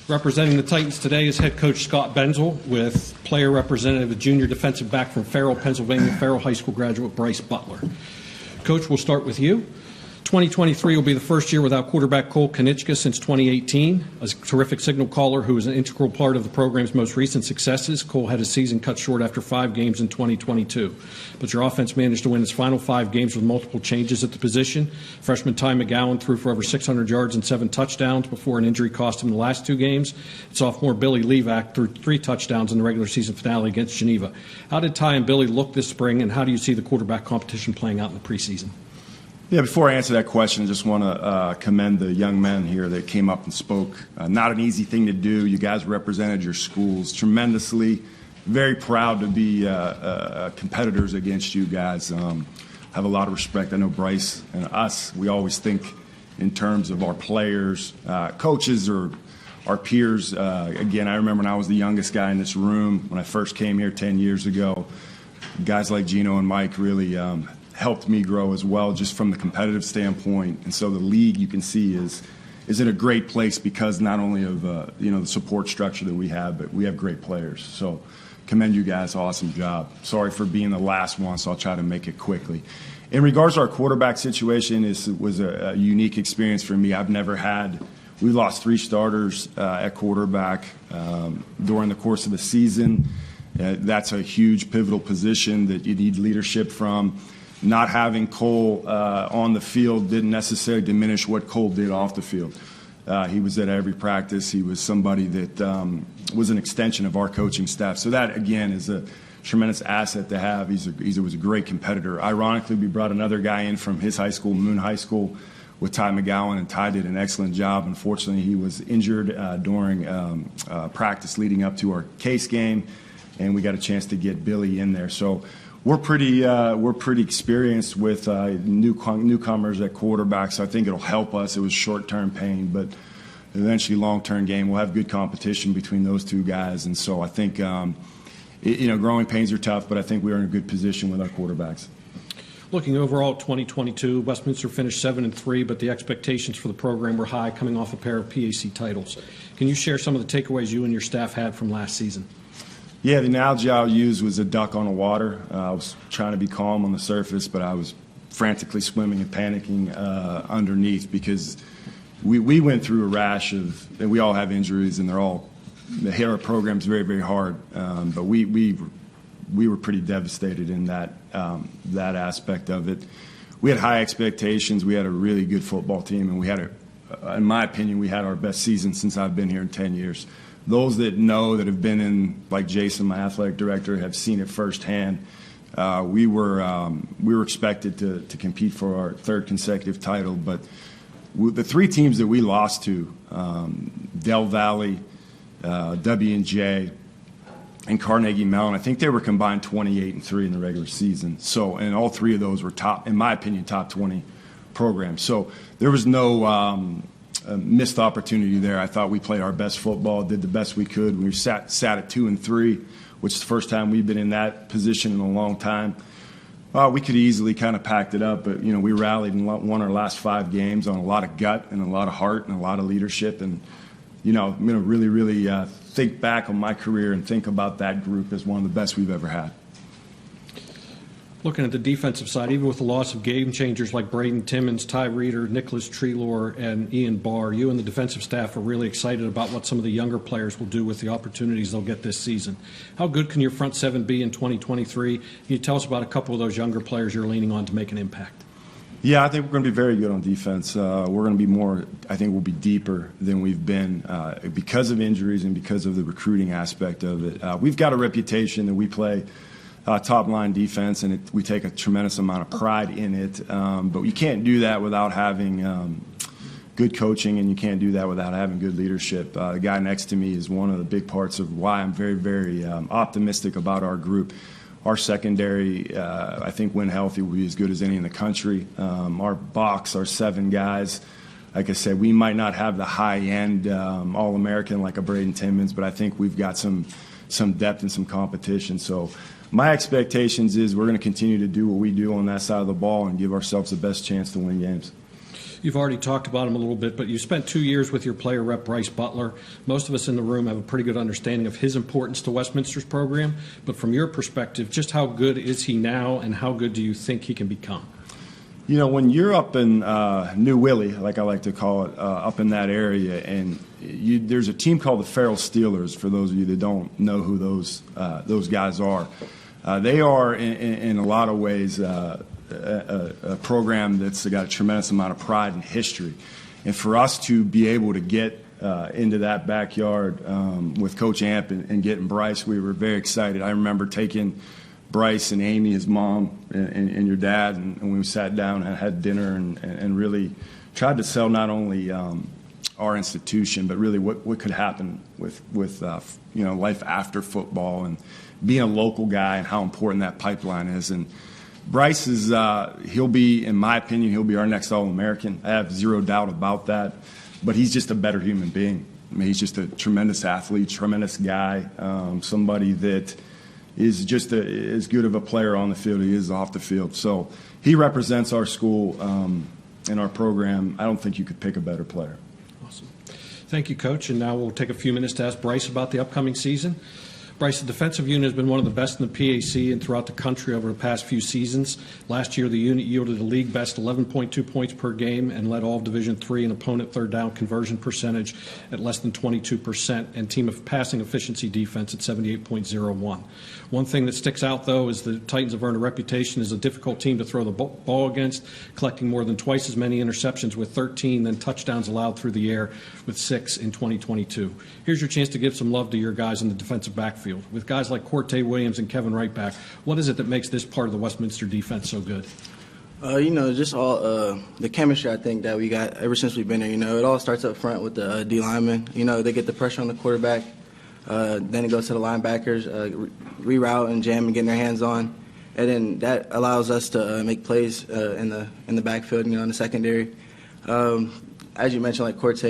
Representing the Titans today is head coach Scott Benzel with player representative, junior defensive back from Farrell, Pennsylvania, Farrell High School graduate Bryce Butler. Coach, we'll start with you. 2023 will be the first year without quarterback Cole Kanichka since 2018. A terrific signal caller who is an integral part of the program's most recent successes. Cole had his season cut short after 5 games in 2022. But your offense managed to win its final 5 games with multiple changes at the position. Freshman Ty McGowan threw for over 600 yards and 7 touchdowns before an injury cost him the last 2 games. Sophomore Billy Levac threw 3 touchdowns in the regular season finale against Geneva. How did Ty and Billy look this spring, and how do you see the quarterback competition playing out in the preseason? Yeah, before I answer that question, I just want to commend the young men here that came up and spoke. Not an easy thing to do. You guys represented your schools tremendously. Very proud to be competitors against you guys. Have a lot of respect. I know Bryce and us, we always think in terms of our players, coaches, or our peers. Again, I remember when I was the youngest guy in this room when I first came here 10 years ago. Guys like Gino and Mike really helped me grow as well, just from the competitive standpoint. And so the league, you can see, is in a great place because not only of the support structure that we have, but we have great players. So commend you guys. Awesome job. Sorry for being the last one, so I'll try to make it quickly. In regards to our quarterback situation, it was a unique experience for me. We lost 3 starters at quarterback during the course of the season. That's a huge pivotal position that you need leadership from. Not having Cole on the field didn't necessarily diminish what Cole did off the field. He was at every practice. He was somebody that was an extension of our coaching staff. So that, again, is a tremendous asset to have. He was a great competitor. Ironically, we brought another guy in from his high school, Moon High School, with Ty McGowan, and Ty did an excellent job. Unfortunately, he was injured during practice leading up to our Case game, and we got a chance to get Billy in there. So we're pretty experienced with newcomers at quarterback, so I think it'll help us. It was short-term pain, but eventually long-term game. We'll have good competition between those 2 guys, and so I think growing pains are tough, but I think we're in a good position with our quarterbacks. Looking overall at 2022, Westminster finished 7-3, but the expectations for the program were high, coming off a pair of PAC titles. Can you share some of the takeaways you and your staff had from last season? Yeah, the analogy I used was a duck on the water. I was trying to be calm on the surface, but I was frantically swimming and panicking underneath because we went through a rash of, and we all have injuries, and they hit our programs very, very hard. But we were pretty devastated in that aspect of it. We had high expectations. We had a really good football team, and in my opinion, we had our best season since I've been here in 10 years. Those that know, that have been in, like Jason, my athletic director, have seen it firsthand. We were expected to compete for our 3rd consecutive title, but the 3 teams that we lost to, Del Valley, W&J, and Carnegie Mellon, I think they were combined 28-3 in the regular season. So, and all 3 of those were top, in my opinion, top 20 programs. So there was no missed opportunity there. I thought we played our best football, did the best we could. We sat at 2-3, which is the first time we've been in that position in a long time. We could easily kind of packed it up, but we rallied and won our last 5 games on a lot of gut and a lot of heart and a lot of leadership. And I'm going to really, really think back on my career and think about that group as one of the best we've ever had. Looking at the defensive side, even with the loss of game changers like Braden Timmons, Ty Reeder, Nicholas Treelor, and Ian Barr, you and the defensive staff are really excited about what some of the younger players will do with the opportunities they'll get this season. How good can your front 7 be in 2023? Can you tell us about a couple of those younger players you're leaning on to make an impact? Yeah, I think we're going to be very good on defense. We're going to be I think we'll be deeper than we've been because of injuries and because of the recruiting aspect of it. We've got a reputation that we play top-line defense, and we take a tremendous amount of pride in it. But you can't do that without having good coaching, and you can't do that without having good leadership. The guy next to me is one of the big parts of why I'm very, very optimistic about our group. Our secondary, I think, when healthy, will be as good as any in the country. Our box, our 7 guys, like I said, we might not have the high-end All-American like a Braden Timmons, but I think we've got some depth and some competition. So my expectations is we're going to continue to do what we do on that side of the ball and give ourselves the best chance to win games. You've already talked about him a little bit, but you spent 2 years with your player rep, Bryce Butler. Most of us in the room have a pretty good understanding of his importance to Westminster's program. But from your perspective, just how good is he now, and how good do you think he can become? You know, when you're up in New Willie, like I like to call it, up in that area, and there's a team called the Farrell Steelers, for those of you that don't know who those guys are. They are, in a lot of ways, a program that's got a tremendous amount of pride and history. And for us to be able to get into that backyard with Coach Amp and getting Bryce, we were very excited. I remember taking Bryce and Amy, his mom, and your dad, and we sat down and had dinner and really tried to sell not only our institution, but really what could happen with life after football and being a local guy and how important that pipeline is. And Bryce is, he'll be, in my opinion, he'll be our next All-American. I have zero doubt about that. But he's just a better human being. I mean, he's just a tremendous athlete, tremendous guy, somebody that is just as good of a player on the field as he is off the field. So he represents our school and our program. I don't think you could pick a better player. Awesome. Thank you, Coach. And now we'll take a few minutes to ask Bryce about the upcoming season. Bryce, the defensive unit has been one of the best in the PAC and throughout the country over the past few seasons. Last year, the unit yielded a league best 11.2 points per game and led all of Division III in opponent third down conversion percentage at less than 22% and team of passing efficiency defense at 78.01. One thing that sticks out, though, is the Titans have earned a reputation as a difficult team to throw the ball against, collecting more than twice as many interceptions with 13 than touchdowns allowed through the air with 6 in 2022. Here's your chance to give some love to your guys in the defensive backfield. With guys like Corte Williams and Kevin Wright back, what is it that makes this part of the Westminster defense so good? Just all the chemistry I think that we got ever since we've been here. It all starts up front with the D linemen. They get the pressure on the quarterback. Then it goes to the linebackers, reroute and jam and getting their hands on. And then that allows us to make plays in the backfield, in the secondary. As you mentioned, like Corte,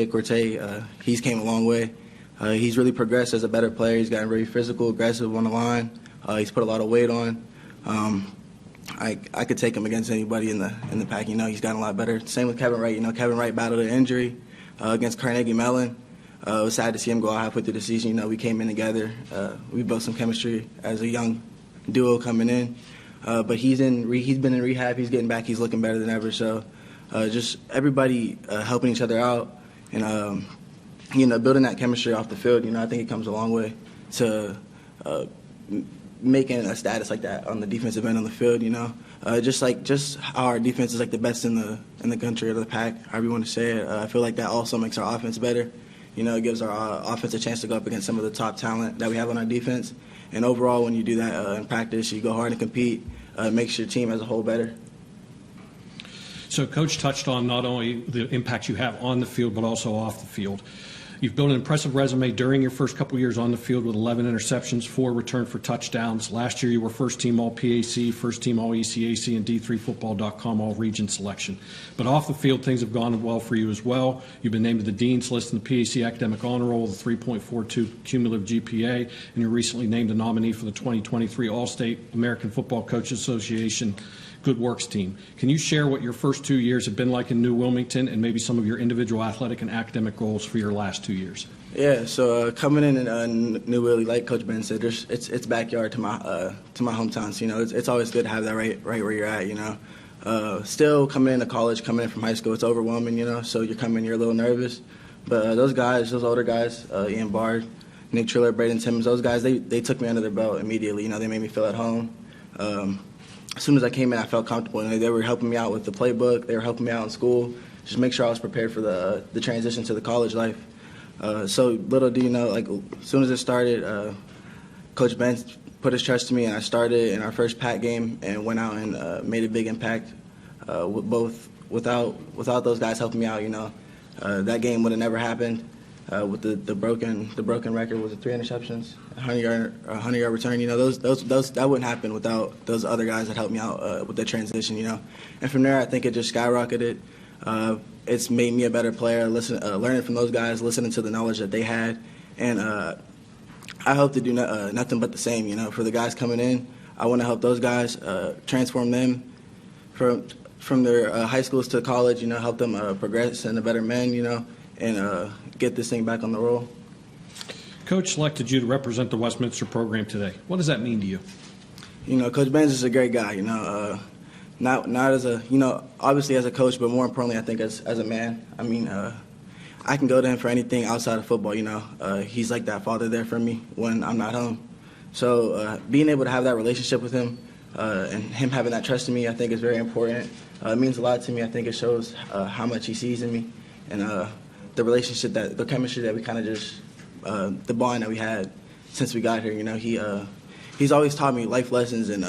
he's came a long way. He's really progressed as a better player. He's gotten very physical, aggressive on the line. He's put a lot of weight on. I could take him against anybody in the pack. He's gotten a lot better. Same with Kevin Wright. Kevin Wright battled an injury against Carnegie Mellon. It was sad to see him go out halfway through the season. We came in together. We built some chemistry as a young duo coming in. But he's been in rehab. He's getting back. He's looking better than ever. So just everybody helping each other out and building that chemistry off the field. I think it comes a long way to making a status like that on the defensive end on the field. Just how our defense is like the best in the country or the pack, however you want to say it. I feel like that also makes our offense better. It gives our offense a chance to go up against some of the top talent that we have on our defense. And overall, when you do that in practice, you go hard and compete. It makes your team as a whole better. So Coach touched on not only the impact you have on the field, but also off the field. You've built an impressive resume during your first couple years on the field with 11 interceptions, 4 returned for touchdowns. Last year you were first team All-PAC, first team All-ECAC, and D3Football.com All-Region selection. But off the field, things have gone well for you as well. You've been named to the Dean's List in the PAC Academic Honor Roll with a 3.42 cumulative GPA, and you're recently named a nominee for the 2023 All-State American Football Coaches Association Good Works team. Can you share what your first 2 years have been like in New Wilmington and maybe some of your individual athletic and academic goals for your last 2 years? Yeah, so coming in New Willie, like Coach Ben said, it's backyard to my hometown. So, it's always good to have that right where you're at. Still coming into college, coming in from high school, it's overwhelming. So you're coming, you're a little nervous. But those older guys, Ian Bard, Nick Triller, Braden Timmons, those guys, they took me under their belt immediately. They made me feel at home. As soon as I came in, I felt comfortable. They were helping me out with the playbook. They were helping me out in school, just make sure I was prepared for the transition to the college life. So little do you know, as soon as it started, Coach Ben put his trust in me, and I started in our first PAC game and went out and made a big impact. Without those guys helping me out, that game would have never happened. With the broken record, was it 3 interceptions, 100-yard return? Those that wouldn't happen without those other guys that helped me out with the transition. And from there, I think it just skyrocketed. It's made me a better player. Learning from those guys, listening to the knowledge that they had, and I hope to do nothing but the same. For the guys coming in, I want to help those guys transform them from their high schools to college, help them progress into better men, and get this thing back on the roll. Coach selected you to represent the Westminster program today. What does that mean to you? Coach Benz is a great guy, not as a, obviously as a coach, but more importantly, I think as a man. I mean, I can go to him for anything outside of football, He's like that father there for me when I'm not home. So being able to have that relationship with him and him having that trust in me, I think is very important. It means a lot to me. I think it shows how much he sees in me and the relationship, the chemistry that we kind of just, the bond that we had since we got here. He's always taught me life lessons and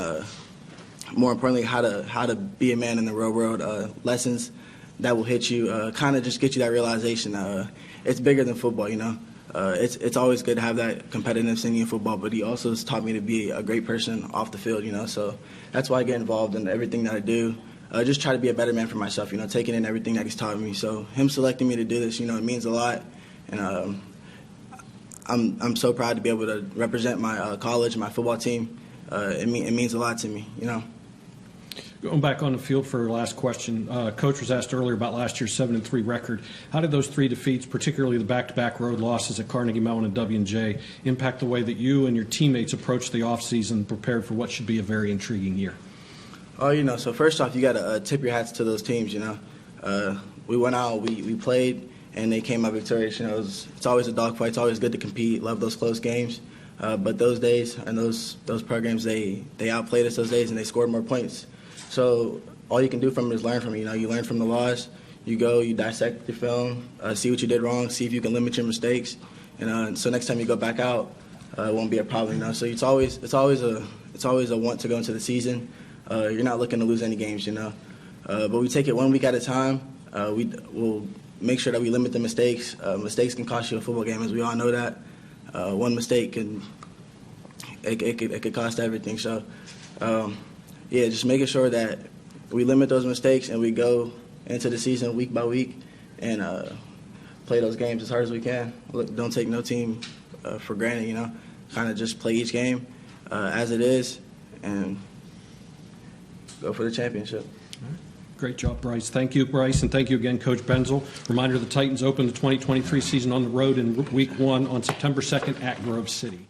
more importantly how to be a man in the real world. Lessons that will hit you, kind of just get you that realization. It's bigger than football, It's always good to have that competitiveness in football, but he also has taught me to be a great person off the field, So that's why I get involved in everything that I do. Just try to be a better man for myself, taking in everything that he's taught me. So him selecting me to do this, it means a lot, and I'm so proud to be able to represent my college and my football team. It means a lot to me, Going back on the field for our last question, Coach was asked earlier about last year's 7-3 record. How did those 3 defeats, particularly the back-to-back road losses at Carnegie Mellon and W&J, impact the way that you and your teammates approached the offseason and prepared for what should be a very intriguing year? Oh, so first off, you got to tip your hats to those teams, We went out, we played, and they came out victorious. It's always a dogfight. It's always good to compete. Love those close games. But those days and those programs, they outplayed us those days, and they scored more points. So all you can do from it is learn from it. You learn from the loss. You go, you dissect the film, see what you did wrong, see if you can limit your mistakes, and so next time you go back out, it won't be a problem. So it's always a want to go into the season. You're not looking to lose any games, But we take it 1 week at a time. We'll make sure that we limit the mistakes. Mistakes can cost you a football game, as we all know that. One mistake it could cost everything. So, just making sure that we limit those mistakes and we go into the season week by week and play those games as hard as we can. Don't take no team for granted, Kind of just play each game as it is and go for the championship. Great job, Bryce. Thank you, Bryce, and thank you again, Coach Benzel. Reminder, the Titans open the 2023 season on the road in Week 1 on September 2nd at Grove City.